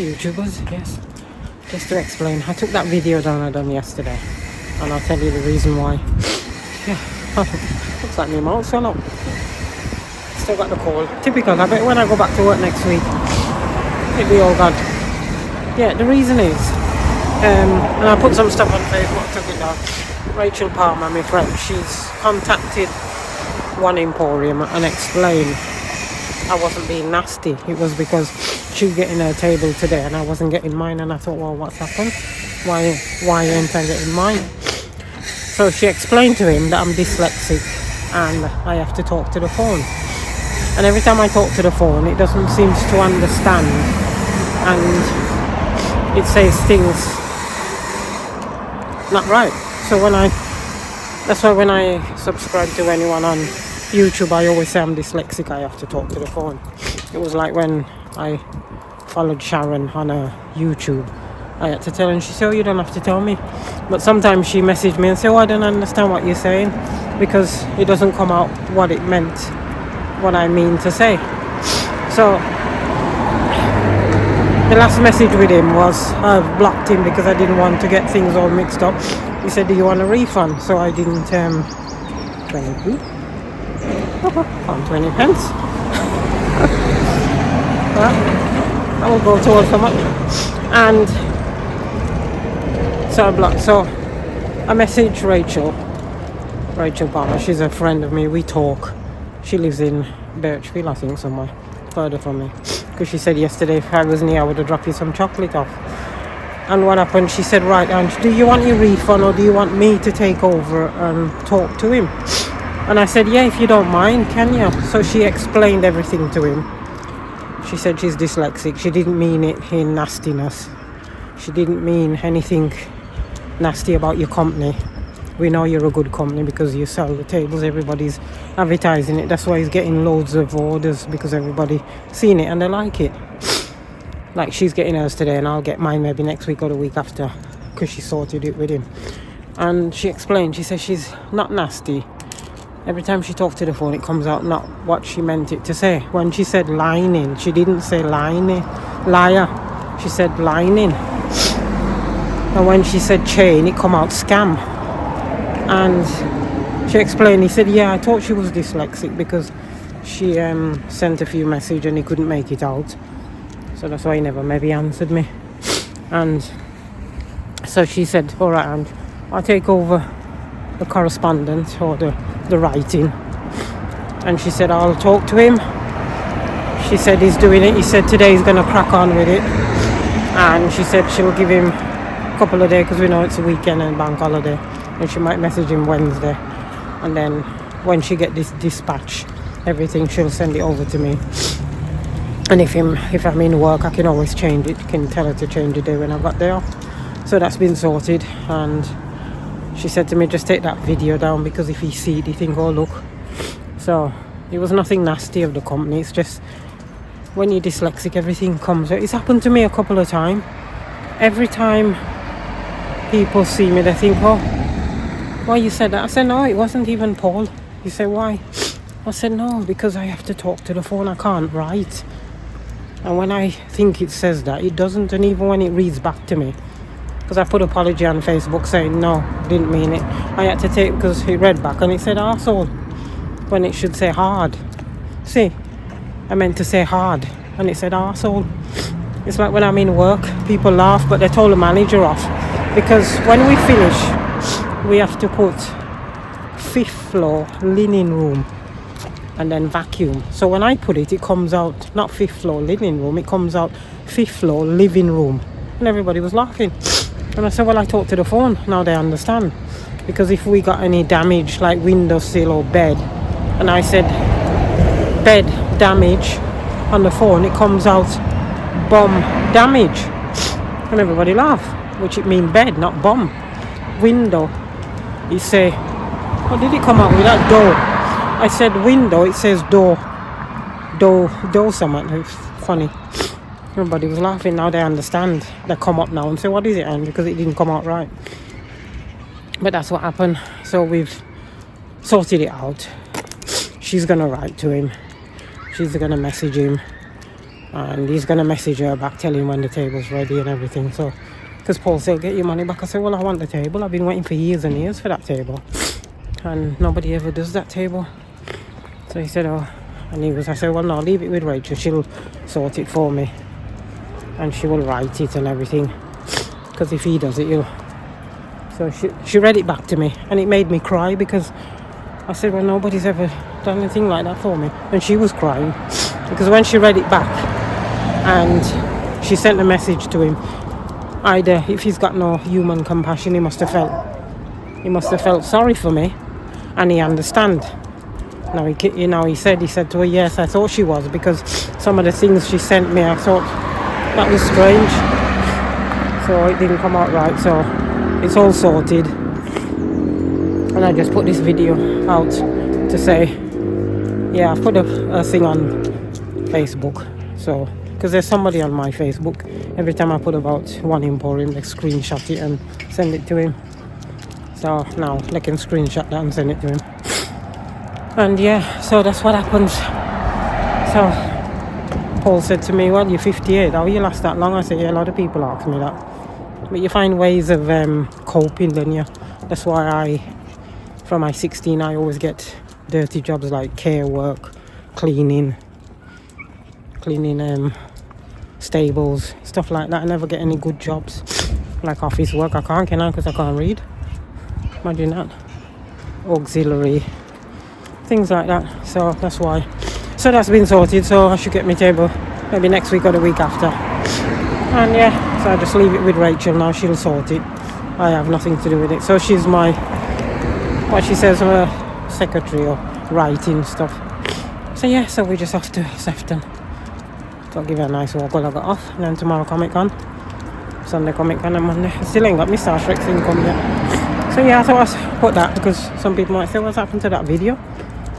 YouTubers, yes. Just to explain, I took that video down I done yesterday, and I'll tell you the reason why. Yeah, looks like my mouth's gone up. Still got the cold. Typical. I bet when I go back to work next week, it'll be all gone. Yeah, the reason is, and I put some stuff on Facebook, took it down. Rachel Palmer, my friend, she's contacted One Emporium and explained I wasn't being nasty. It was because she was getting her table today and I wasn't getting mine, and I thought, well, what's happened? Why ain't I getting mine? So she explained to him that I'm dyslexic and I have to talk to the phone. And every time I talk to the phone, it doesn't seem to understand, and it says things not right. So that's why when I subscribe to anyone on YouTube, I always say I'm dyslexic, I have to talk to the phone. It was like when I followed Sharon on her YouTube, I had to tell her, and she said, oh, you don't have to tell me. But sometimes she messaged me and said, oh, I don't understand what you're saying, because it doesn't come out what it meant, what I mean to say. So the last message with him was, I've blocked him because I didn't want to get things all mixed up. He said, do you want a refund? So I didn't 20p? On 20 pence. Well, I will go towards so much. And so I blocked. So I messaged Rachel Palmer. She's a friend of me. We talk. She lives in Birchfield, I think, somewhere further from me. Because she said yesterday, if I was near, I would have dropped you some chocolate off. And what happened, she said, right, and do you want your refund or do you want me to take over and talk to him? And I said, yeah, if you don't mind, can you? So she explained everything to him. She said she's dyslexic. She didn't mean it in nastiness. She didn't mean anything nasty about your company. We know you're a good company because you sell the tables. Everybody's advertising it. That's why he's getting loads of orders, because everybody seen it and they like it. Like she's getting hers today and I'll get mine maybe next week or the week after, because she sorted it with him. And she explained, she says she's not nasty. Every time she talks to the phone, it comes out not what she meant it to say. When she said lining, she didn't say liar. She said lining. And when she said chain, it come out scam. And she explained, he said, yeah, I thought she was dyslexic because she sent a few messages and he couldn't make it out. So that's why he never maybe answered me. And so she said, all right, and I'll take over the correspondence or the writing. And she said, I'll talk to him. She said he's doing it. He said today he's going to crack on with it. And she said she'll give him a couple of days, because we know it's a weekend and bank holiday. And she might message him Wednesday. And then when she get this dispatch, everything, she'll send it over to me. And if I'm in work, I can always change it. Can tell her to change the day when I've got day off. So that's been sorted. And she said to me, just take that video down, because if he see it, he think, oh, look. So it was nothing nasty of the company. It's just when you're dyslexic, everything comes out. It's happened to me a couple of times. Every time people see me, they think, oh, why you said that? I said, no, it wasn't even Paul. He said, why? I said, no, because I have to talk to the phone. I can't write. And when I think it says that, it doesn't. And even when it reads back to me, because I put apology on Facebook saying, no, didn't mean it. I had to take, because it read back and it said arsehole, when it should say hard. See, I meant to say hard and it said arsehole. It's like when I'm in work, people laugh, but they told the manager off. Because when we finish, we have to put 5th floor linen room and then vacuum. So when I put it, it comes out not 5th floor linen room, it comes out 5th floor living room. And everybody was laughing. And I said, well, I talked to the phone. Now they understand. Because if we got any damage, like windowsill or bed, and I said bed damage on the phone, it comes out bomb damage. And everybody laughed, which it mean bed, not bomb. Window, he say, what did it come out with that? Door. I said window, it says door something. It's funny. Everybody was laughing. Now they understand. They come up now and say, what is it? And because it didn't come out right. But that's what happened. So we've sorted it out. She's gonna write to him. She's gonna message him. and he's gonna message her back telling when the table's ready and everything. So because Paul said, get your money back. I said, well, I want the table. I've been waiting for years and years for that table, and nobody ever does that table. So he said, oh, and I said, well, no, leave it with Rachel. She'll sort it for me, and she will write it and everything, because if he does it, you'll... So she read it back to me, and it made me cry, because I said, well, nobody's ever done anything like that for me. And she was crying, because when she read it back and she sent a message to him, either if he's got no human compassion, he must have felt sorry for me, and he understand. Now he said to her, yes, I thought she was, because some of the things she sent me, I thought that was strange. So it didn't come out right. So it's all sorted, and I just put this video out to say, yeah, I put a thing on Facebook. So because there's somebody on my Facebook, every time I put about one Emporium, they screenshot it and send it to him. So now they can screenshot that and send it to him. And yeah, so that's what happens. So Paul said to me, well, you're 58, how you last that long? I said, yeah, a lot of people ask me that. But you find ways of coping, don't you? That's why from my 16, I always get dirty jobs like care work, cleaning stables, stuff like that. I never get any good jobs like office work. I can't, can I? Because I can't read. Imagine that. Auxiliary, things like that. So that's why. So that's been sorted. So I should get my table maybe next week or the week after. And yeah, so I just leave it with Rachel now. She'll sort it. I have nothing to do with it. So she's my, what she says, her secretary or writing stuff. So yeah, so we just off to Sefton. So I'll give her a nice walk while I got off. And then tomorrow Comic Con. Sunday Comic Con and Monday. I still ain't got my Star Trek thing come yet. So yeah, I thought I'd put that, because some people might say, what's happened to that video?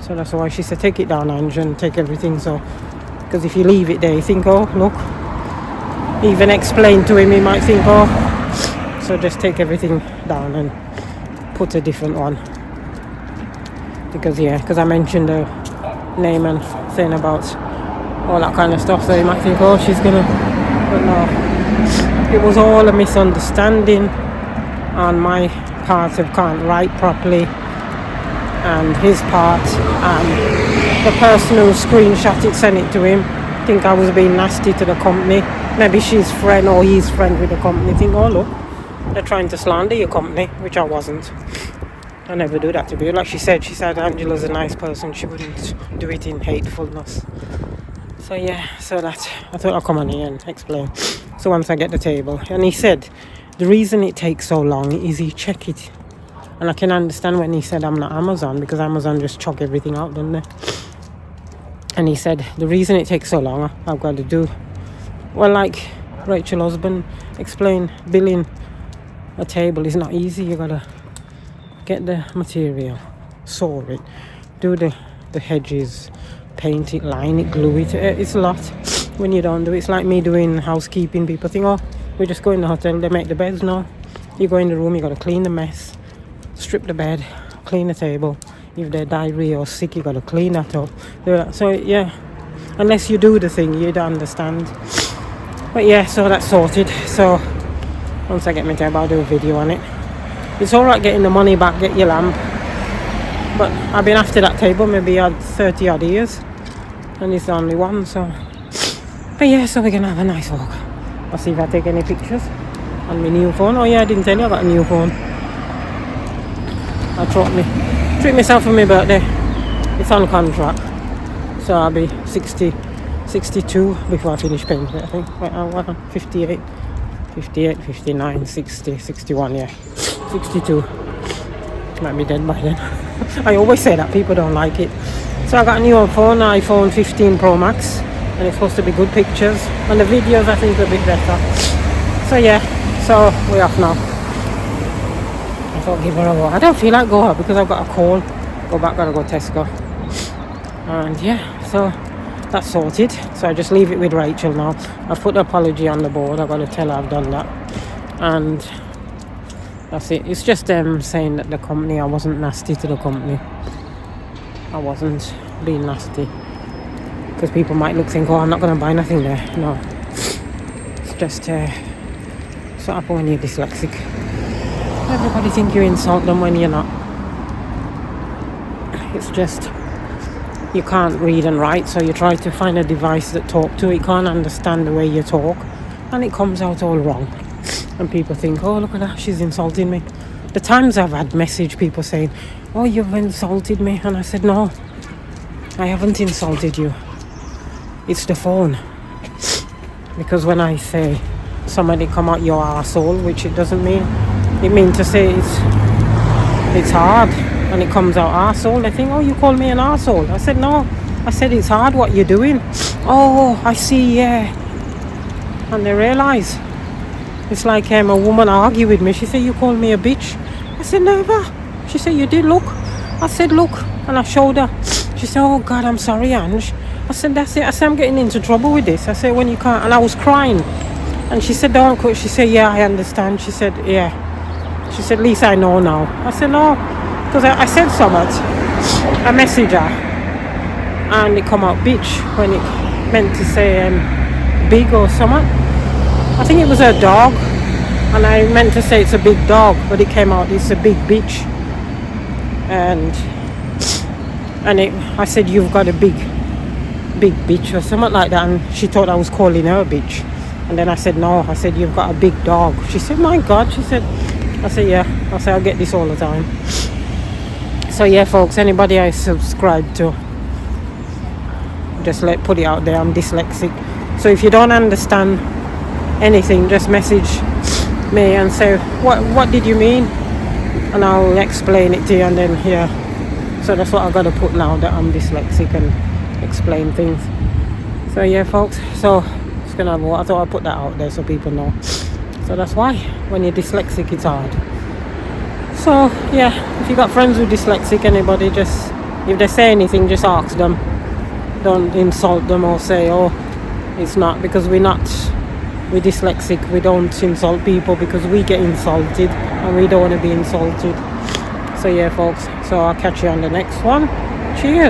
So that's why she said, take it down, Ange, and take everything. So, because if you leave it there, you think, oh, look. Even explain to him, he might think, oh. So just take everything down and put a different one. Because I mentioned the name and saying about all that kind of stuff, so you might think, oh, she's gonna, but no, it was all a misunderstanding on my part of can't write properly, and his part, and the person who screenshot it, sent it to him, think I was being nasty to the company. Maybe she's friend or he's friend with the company, think, oh look, they're trying to slander your company, which I wasn't. I never do that to people. Like she said Angela's a nice person, she wouldn't do it in hatefulness. So yeah, so that I thought I'd come on here and explain. So once I get the table, and he said the reason it takes so long is he check it, and I can understand when he said I'm not Amazon, because Amazon just chuck everything out, don't they? And he said the reason it takes so long, I've got to do, well, like Rachel's husband explained, billing a table is not easy. You gotta get the material, saw it, do the hedges, paint it, line it, glue it. It's a lot when you don't do it. It's like me doing housekeeping. People think, oh, we just go in the hotel, they make the beds. No, you go in the room, you got to clean the mess, strip the bed, clean the table. If they're diarrhea or sick, you got to clean that up. So yeah, unless you do the thing, you don't understand. But yeah, so that's sorted. So once I get my table, I'll do a video on it. It's alright getting the money back, get your lamp, but I've been after that table maybe 30 odd years, and it's the only one. So but yeah, so we're gonna have a nice walk. I'll see if I take any pictures on my new phone. Oh yeah, I didn't tell you I got a new phone. I treat myself for my birthday. It's on contract, so I'll be 62 before I finish paying it, I think. Wait, what? 58, 59, 60, 61, yeah. 62. Might be dead by then. I always say that, people don't like it. So I got a new phone, iPhone 15 Pro Max, and it's supposed to be good pictures, and the videos I think are a bit better. So yeah, so we're off now. I thought give her a walk. I don't feel like go out because I've got a call. Go back, gotta go Tesco. And yeah, so that's sorted. So I just leave it with Rachel now. I've put the apology on the board. I've got to tell her I've done that. And that's it. It's just saying that the company, I wasn't nasty to the company. I wasn't being nasty. because people might think, oh, I'm not going to buy nothing there. No, it's just it's what happens when you're dyslexic. Everybody think you insult them when you're not. It's just you can't read and write, so you try to find a device that talk to it. Can't understand the way you talk, and it comes out all wrong. And people think, oh, look at that, she's insulting me. The times I've had message people saying, oh, you've insulted me, and I said, no, I haven't insulted you. It's the phone. Because when I say somebody come out your arsehole, which it doesn't mean, it means to say it's hard, and it comes out arsehole. They think, oh, you call me an arsehole. I said, no, I said it's hard what you're doing. Oh, I see, yeah. And they realise. It's like a woman argue with me. She said, you call me a bitch. I said, never. She said, you did, look. I said, look. And I showed her. She said, oh, God, I'm sorry, Ange. I said, that's it. I said, I'm getting into trouble with this. I said, when you can't. And I was crying. And she said, don't quit. She said, yeah, I understand. She said, yeah. She said, at least I know now. I said, no. Because I said something. I messaged her. And it come out bitch when it meant to say big or something. I think it was a dog, and I meant to say it's a big dog, but it came out it's a big bitch. And I said, you've got a big bitch or something like that, and she thought I was calling her a bitch. And then I said, no, I said, you've got a big dog. She said, my God. She said, I said, yeah. I said, I get this all the time. So yeah, folks, anybody I subscribe to, just put it out there, I'm dyslexic. So if you don't understand anything, just message me and say, what did you mean? And I'll explain it to you, and then yeah. So that's what I got to put now, that I'm dyslexic, and explain things. So yeah, folks, so it's gonna have I thought I'd put that out there so people know. So that's why when you're dyslexic it's hard. So yeah, if you got friends who are dyslexic, anybody, just if they say anything, just ask them. Don't insult them or say, oh, it's not, because we're dyslexic. We don't insult people because we get insulted and we don't want to be insulted. So yeah, folks, so I'll catch you on the next one. Cheers.